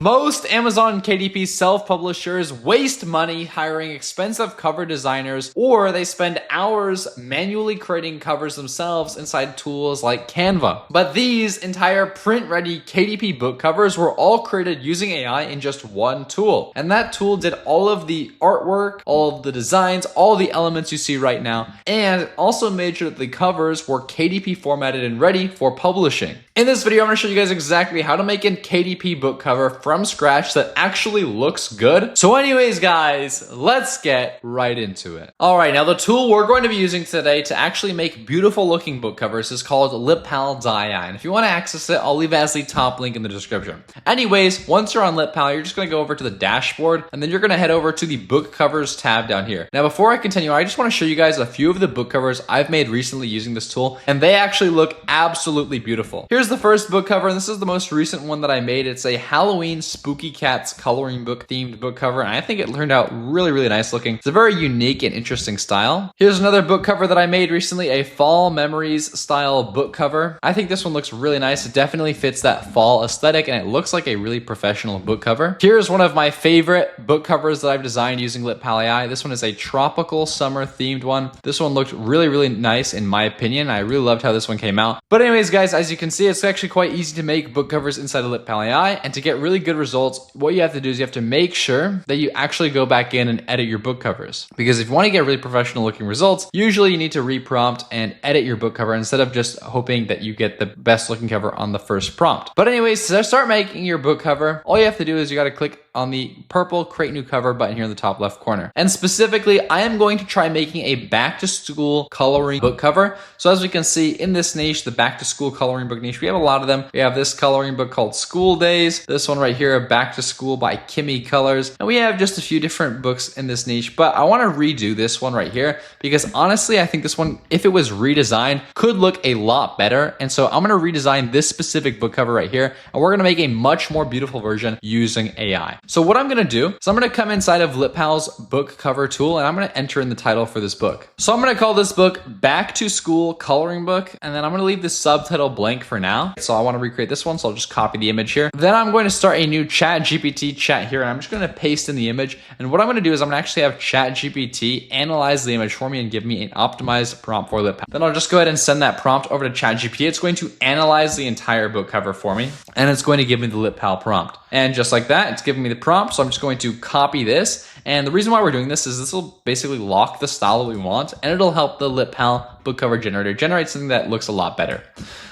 Most Amazon KDP self-publishers waste money hiring expensive cover designers, or they spend hours manually creating covers themselves inside tools like Canva. But these entire print-ready KDP book covers were all created using AI in just one tool. And that tool did all of the artwork, all of the designs, all the elements you see right now, and also made sure that the covers were KDP formatted and ready for publishing. In this video, I'm going to show you guys exactly how to make a KDP book cover from scratch that actually looks good. So anyways, guys, let's get right into it. All right, now the tool we're going to be using today to actually make beautiful looking book covers is called LitPal. And if you want to access it, I'll leave it as the top link in the description. Anyways, once you're on LitPal, you're just going to go over to the dashboard, and then you're going to head over to the book covers tab down here. Now, before I continue, I just want to show you guys a few of the book covers I've made recently using this tool, and they actually look absolutely beautiful. Here's the first book cover, and this is the most recent one that I made. It's a Halloween Spooky Cats coloring book themed book cover, and I think it turned out really nice looking. It's a very unique and interesting style. Here's another book cover that I made recently, a Fall Memories style book cover. I think this one looks really nice. It definitely fits that fall aesthetic, and it looks like a really professional book cover. Here's one of my favorite book covers that I've designed using LitPal AI. This one is a tropical summer themed one. This one looked really nice in my opinion. I really loved how this one came out. But anyways, guys, as you can see, it's actually quite easy to make book covers inside of LitPal AI, and to get really good results, what you have to do is you have to make sure that you actually go back in and edit your book covers. Because if you want to get really professional looking results, usually you need to reprompt and edit your book cover instead of just hoping that you get the best looking cover on the first prompt. But anyways, to start making your book cover, all you have to do is you got to click on the purple create new cover button here in the top left corner. And specifically, I am going to try making a back to school coloring book cover. So as we can see in this niche, the back to school coloring book niche, we have a lot of them. We have this coloring book called School Days, this one right here, Back to School by Kimmy Colors. And we have just a few different books in this niche, but I want to redo this one right here because honestly, I think this one, if it was redesigned, could look a lot better. And so I'm going to redesign this specific book cover right here, and we're going to make a much more beautiful version using AI. So what I'm going to do is I'm going to come inside of LitPal's book cover tool, and I'm going to enter in the title for this book. So I'm going to call this book Back to School Coloring Book, and then I'm going to leave the subtitle blank for now. So I want to recreate this one, so I'll just copy the image here. Then I'm going to start a new ChatGPT chat here, and I'm just going to paste in the image. And what I'm going to do is I'm going to actually have ChatGPT analyze the image for me and give me an optimized prompt for LitPal. Then I'll just go ahead and send that prompt over to ChatGPT. It's going to analyze the entire book cover for me, and it's going to give me the LitPal prompt. And just like that, it's giving me the prompt. So I'm just going to copy this. And the reason why we're doing this is this will basically lock the style that we want, and it'll help the LitPal book cover generator generate something that looks a lot better.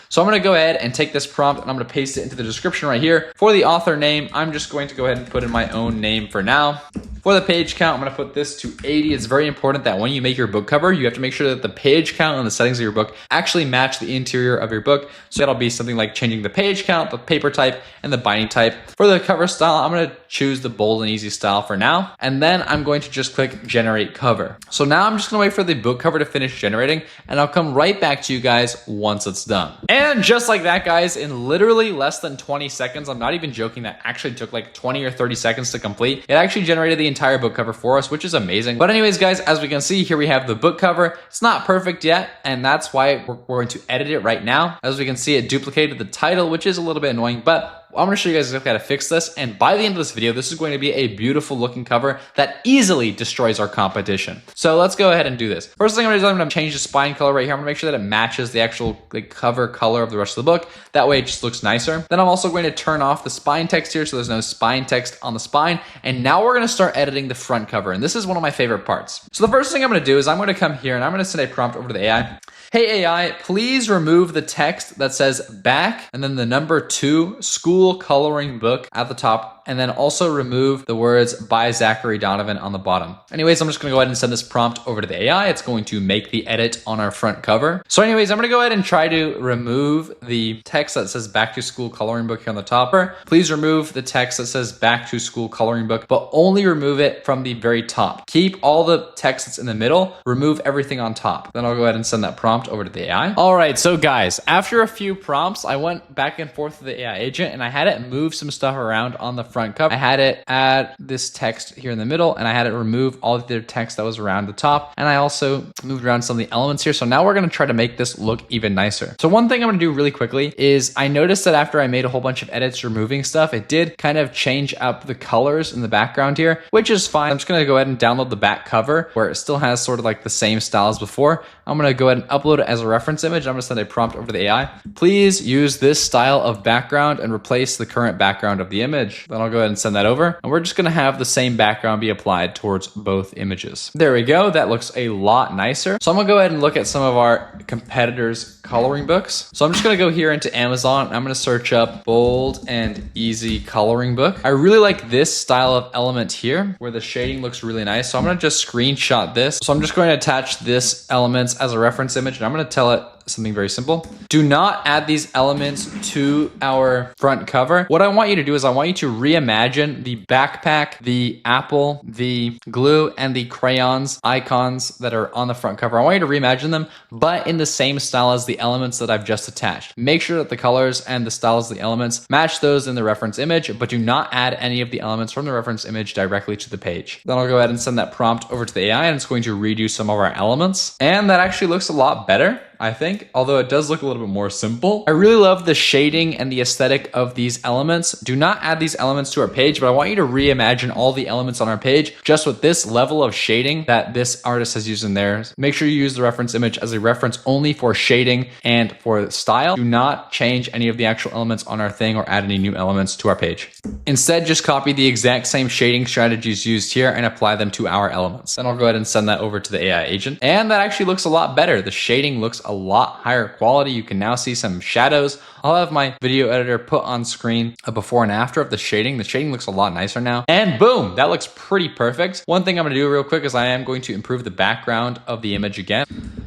So I'm going to go ahead and take this prompt and I'm going to paste it into the description right here. For the author name, I'm just going to go ahead and put in my own name for now. For the page count, I'm going to put this to 80. It's very important that when you make your book cover, you have to make sure that the page count and the settings of your book actually match the interior of your book. So that'll be something like changing the page count, the paper type, and the binding type. For the cover style, I'm going to choose the bold and easy style for now. And then I'm going to just click generate cover. So now I'm just going to wait for the book cover to finish generating, and I'll come right back to you guys once it's done. And just like that, guys, in literally less than 20 seconds, I'm not even joking, that actually took like 20 or 30 seconds to complete. It actually generated the entire book cover for us, which is amazing. But anyways, guys, as we can see here, we have the book cover. It's not perfect yet, and that's why we're going to edit it right now. As we can see, it duplicated the title, which is a little bit annoying, but I'm going to show you guys exactly how to fix this. And by the end of this video, this is going to be a beautiful looking cover that easily destroys our competition. So let's go ahead and do this. First thing I'm going to do is I'm going to change the spine color right here. I'm going to make sure that it matches the actual cover color of the rest of the book. That way it just looks nicer. Then I'm also going to turn off the spine text here so there's no spine text on the spine. And now we're going to start editing the front cover. And this is one of my favorite parts. So the first thing I'm going to do is I'm going to come here and I'm going to send a prompt over to the AI. Hey AI, please remove the text that says back and then the number 2 school coloring book at the top, and then also remove the words by Zachary Donovan on the bottom. Anyways, I'm just gonna go ahead and send this prompt over to the AI. It's going to make the edit on our front cover. So anyways, I'm gonna go ahead and try to remove the text that says back to school coloring book here on the top. Please remove the text that says back to school coloring book, but only remove it from the very top. Keep all the text that's in the middle, remove everything on top. Then I'll go ahead and send that prompt prompt over to the AI. All right, so guys, after a few prompts, I went back and forth with the AI agent and I had it move some stuff around on the front cover. I had it add this text here in the middle and I had it remove all of the text that was around the top. And I also moved around some of the elements here. So now we're gonna try to make this look even nicer. So one thing I'm gonna do really quickly is I noticed that after I made a whole bunch of edits removing stuff, it did kind of change up the colors in the background here, which is fine. I'm just gonna go ahead and download the back cover where it still has sort of like the same style as before. I'm gonna go ahead and upload it as a reference image. I'm gonna send a prompt over to the AI. Please use this style of background and replace the current background of the image. Then I'll go ahead and send that over. And we're just gonna have the same background be applied towards both images. There we go. That looks a lot nicer. So I'm gonna go ahead and look at some of our competitors' coloring books. So I'm just gonna go here into Amazon. I'm gonna search up bold and easy coloring book. I really like this style of element here where the shading looks really nice. So I'm gonna just screenshot this. So I'm just going to attach this elements as a reference image and I'm gonna tell it something very simple. Do not add these elements to our front cover. What I want you to do is I want you to reimagine the backpack, the apple, the glue, and the crayons icons that are on the front cover. I want you to reimagine them, but in the same style as the elements that I've just attached. Make sure that the colors and the styles of the elements match those in the reference image, but do not add any of the elements from the reference image directly to the page. Then I'll go ahead and send that prompt over to the AI and it's going to redo some of our elements. And that actually looks a lot better, I think, although it does look a little bit more simple. I really love the shading and the aesthetic of these elements. Do not add these elements to our page, but I want you to reimagine all the elements on our page just with this level of shading that this artist has used in theirs. Make sure you use the reference image as a reference only for shading and for style. Do not change any of the actual elements on our thing or add any new elements to our page. Instead, just copy the exact same shading strategies used here and apply them to our elements. Then I'll go ahead and send that over to the AI agent. And that actually looks a lot better. The shading looks a lot higher quality. You can now see some shadows. I'll have my video editor put on screen a before and after of the shading. The shading looks a lot nicer now. And boom, that looks pretty perfect. One thing I'm gonna do real quick is I am going to improve the background of the image again.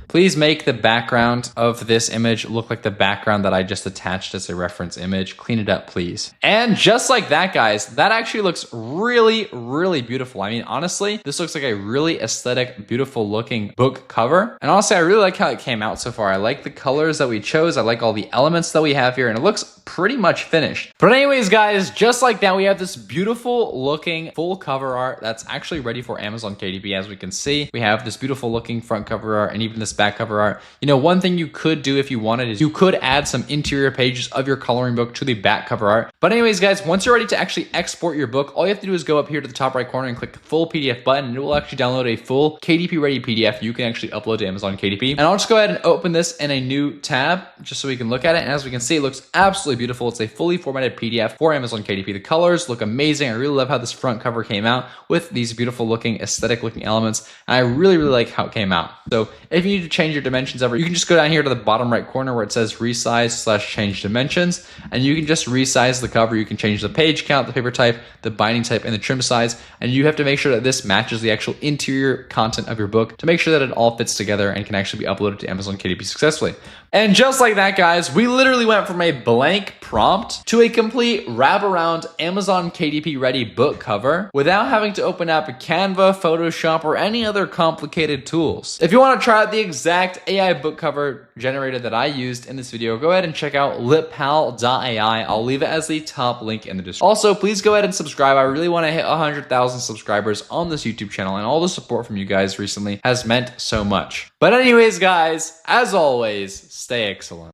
Please make the background of this image look like the background that I just attached as a reference image. Clean it up, please. And just like that, guys, that actually looks really, really beautiful. I mean, honestly, this looks like a really aesthetic, beautiful looking book cover. And honestly, I really like how it came out so far. I like the colors that we chose. I like all the elements that we have here, and it looks pretty much finished. But anyways, guys, just like that, we have this beautiful looking full cover art that's actually ready for Amazon KDP. As we can see, we have this beautiful looking front cover art and even this back cover art. You know, one thing you could do if you wanted is you could add some interior pages of your coloring book to the back cover art. But anyways, guys, once you're ready to actually export your book, all you have to do is go up here to the top right corner and click the full PDF button, and it will actually download a full KDP ready PDF you can actually upload to Amazon KDP. And I'll just go ahead and open this in a new tab just so we can look at it. And as we can see, it looks absolutely beautiful. It's a fully formatted PDF for Amazon KDP. The colors look amazing. I really love how this front cover came out with these beautiful looking, aesthetic looking elements. And I really, really like how it came out. So if you need to change your dimensions ever, you can just go down here to the bottom right corner where it says resize/change dimensions, and you can just resize the cover. You can change the page count, the paper type, the binding type, and the trim size. And you have to make sure that this matches the actual interior content of your book to make sure that it all fits together and can actually be uploaded to Amazon KDP successfully. And just like that, guys, we literally went from a blank prompt to a complete wraparound Amazon KDP ready book cover without having to open up Canva, Photoshop, or any other complicated tools. If you want to try out the exact AI book cover generator that I used in this video, go ahead and check out litpal.ai. I'll leave it as the top link in the description. Also, please go ahead and subscribe. I really want to hit 100,000 subscribers on this YouTube channel, and all the support from you guys recently has meant so much. But anyways, guys, as always, stay excellent.